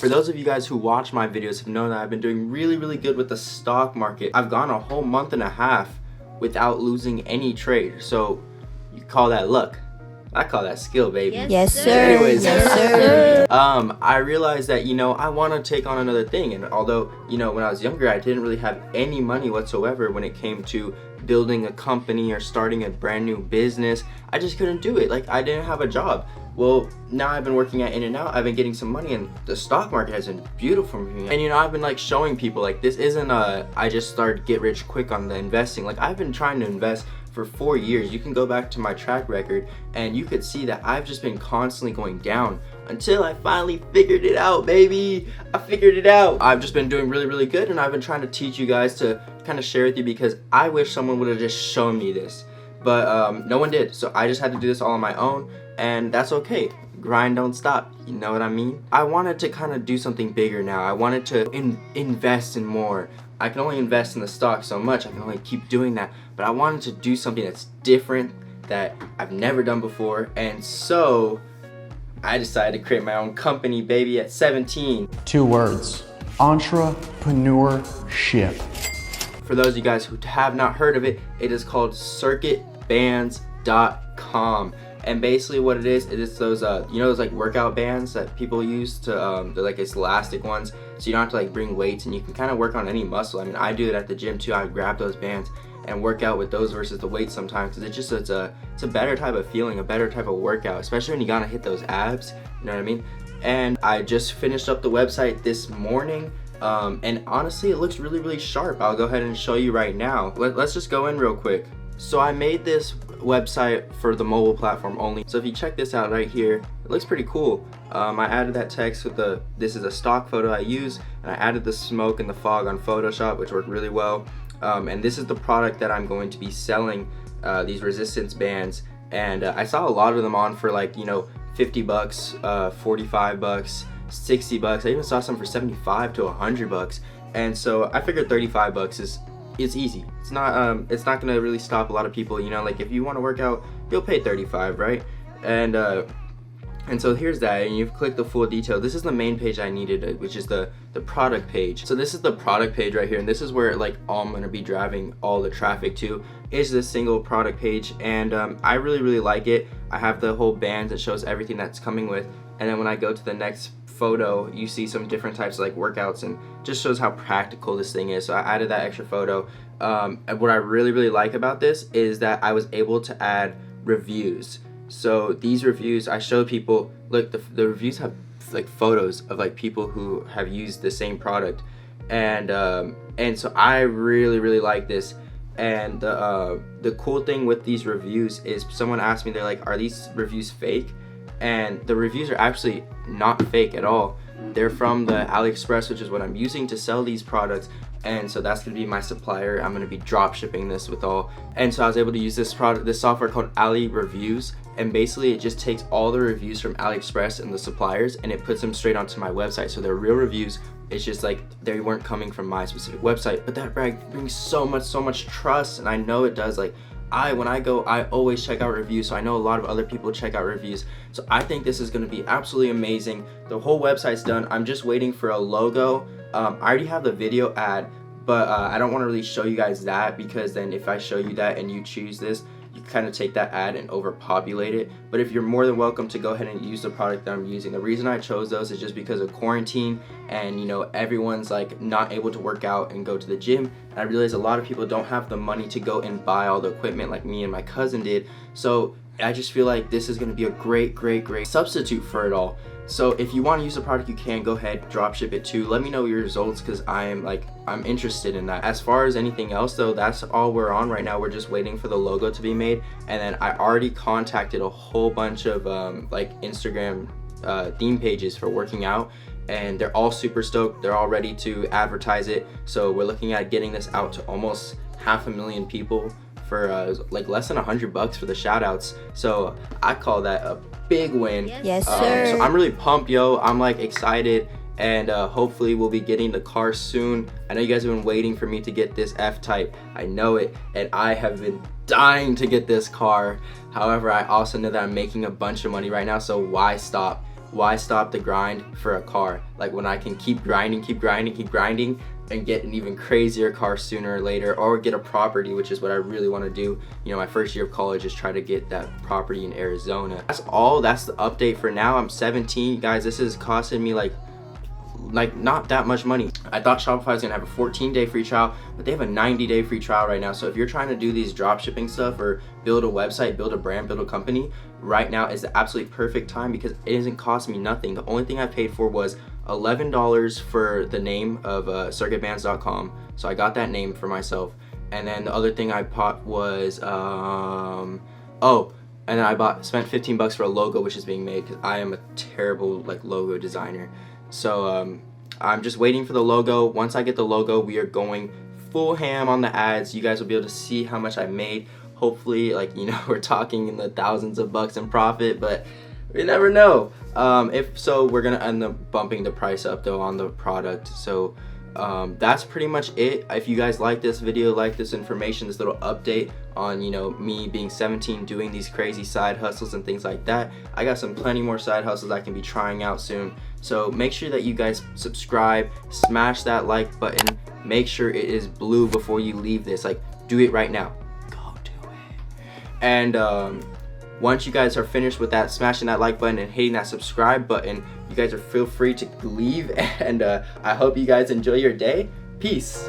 For those of you guys who watch my videos have known that I've been doing really good with the stock market. I've gone a whole month and a half without losing any trade. So you call that luck. I call that skill, baby. Yes, sir. Anyways, yes, sir. I realized that, I want to take on another thing. And although, when I was younger, I didn't really have any money whatsoever when it came to building a company or starting a brand new business. I just couldn't do it. Like, I didn't have a job. Well, now I've been working at In-N-Out, I've been getting some money, and the stock market has been beautiful for me. And I've been like showing people, like, this isn't I just started get rich quick on the investing. Like, I've been trying to invest for 4 years. You can go back to my track record and you could see that I've just been constantly going down until I finally figured it out, baby. I figured it out. I've just been doing really good, and I've been trying to teach you guys to kind of share with you, because I wish someone would have just shown me this, but no one did. So I just had to do this all on my own, and that's okay. Grind don't stop, you know what I mean? I wanted to kind of do something bigger now. I wanted to invest in more. I can only invest in the stock so much. I can only keep doing that. But I wanted to do something that's different, that I've never done before. And so I decided to create my own company, baby, at 17. 2 words: entrepreneurship. For those of you guys who have not heard of it, it is called circuitbands.com. And basically what it is those those like workout bands that people use to they're like it's elastic ones, so you don't have to like bring weights, and you can kind of work on any muscle. I mean, I do it at the gym too. I grab those bands and work out with those versus the weights sometimes, because it's a better type of feeling, a better type of workout, especially when you gotta hit those abs, you know what I mean? And I just finished up the website this morning, and honestly it looks really sharp. I'll go ahead and show you right now. Let's just go in real quick. So I made this website for the mobile platform only. So if you check this out right here, it looks pretty cool. I added that text with this is a stock photo I use, and I added the smoke and the fog on Photoshop, which worked really well. And this is the product that I'm going to be selling, these resistance bands. And I saw a lot of them on for like, $50, $45, $60. I even saw some for $75 to $100. And so I figured $35 it's easy. It's not gonna really stop a lot of people. Like if you want to work out, you'll pay $35, right? And so here's that, and you've clicked the full detail. This is the main page I needed, which is the product page. So this is the product page right here, and this is where like all I'm gonna be driving all the traffic to, is this single product page. And I really like it. I have the whole band that shows everything that's coming with, and then when I go to the next photo, you see some different types of like workouts, and just shows how practical this thing is. So I added that extra photo. And what I really like about this is that I was able to add reviews. So these reviews, I showed people, look, the reviews have like photos of like people who have used the same product, and so I really like this. And the cool thing with these reviews is, someone asked me, they're like, are these reviews fake? And the reviews are actually not fake at all. They're from the AliExpress, which is what I'm using to sell these products. And so that's gonna be my supplier. I'm gonna be drop shipping this with all. And so I was able to use this software called Ali Reviews. And basically it just takes all the reviews from AliExpress and the suppliers, and it puts them straight onto my website. So they're real reviews. It's just like they weren't coming from my specific website. But that brings so much trust, and I know it does. Like, when I go, I always check out reviews, so I know a lot of other people check out reviews. So I think this is going to be absolutely amazing. The whole website's done. I'm just waiting for a logo. I already have the video ad, but I don't want to really show you guys that, because then if I show you that and you choose this, you kind of take that ad and overpopulate it. But if you're more than welcome to go ahead and use the product that I'm using. The reason I chose those is just because of quarantine, and everyone's like not able to work out and go to the gym. And I realize a lot of people don't have the money to go and buy all the equipment like me and my cousin did. So I just feel like this is going to be a great substitute for it all. So if you want to use the product, you can go ahead, drop ship it too. Let me know your results, because I'm interested in that. As far as anything else though, that's all we're on right now. We're just waiting for the logo to be made. And then I already contacted a whole bunch of like Instagram theme pages for working out, and they're all super stoked. They're all ready to advertise it. So we're looking at getting this out to almost 500,000 people for like less than $100 for the shout outs. So I call that a big win. Yes, sir. So I'm really pumped, yo. I'm like excited, and hopefully we'll be getting the car soon. I know you guys have been waiting for me to get this F-Type. I know it, and I have been dying to get this car. However, I also know that I'm making a bunch of money right now, so why stop? why stop the grind for a car? Like when I can keep grinding and get an even crazier car sooner or later, or get a property, which is what I really want to do. You know, my first year of college is try to get that property in Arizona. That's all. That's the update for now. I'm 17, guys. This is costing me like not that much money. I thought Shopify was gonna have a 14-day free trial, but they have a 90-day free trial right now. So if you're trying to do these drop shipping stuff or build a website, build a brand, build a company, right now is the absolute perfect time because it isn't costing me nothing. The only thing I paid for was $11 for the name of circuitbands.com. So I got that name for myself. And then the other thing I bought was and then I spent 15 bucks for a logo, which is being made because I am a terrible like logo designer. So I'm just waiting for the logo. Once I get the logo, we are going full ham on the ads. You guys will be able to see how much I made. Hopefully, like, you know, we're talking in the thousands of bucks in profit, but we never know. If so, we're gonna end up bumping the price up though on the product. So that's pretty much it. If you guys like this video, like this information, this little update on, you know, me being 17, doing these crazy side hustles and things like that, I got plenty more side hustles I can be trying out soon. So make sure that you guys subscribe, smash that like button, make sure it is blue before you leave this. Like, do it right now. Go do it. And once you guys are finished with that, smashing that like button and hitting that subscribe button, you guys are feel free to leave. And I hope you guys enjoy your day. Peace.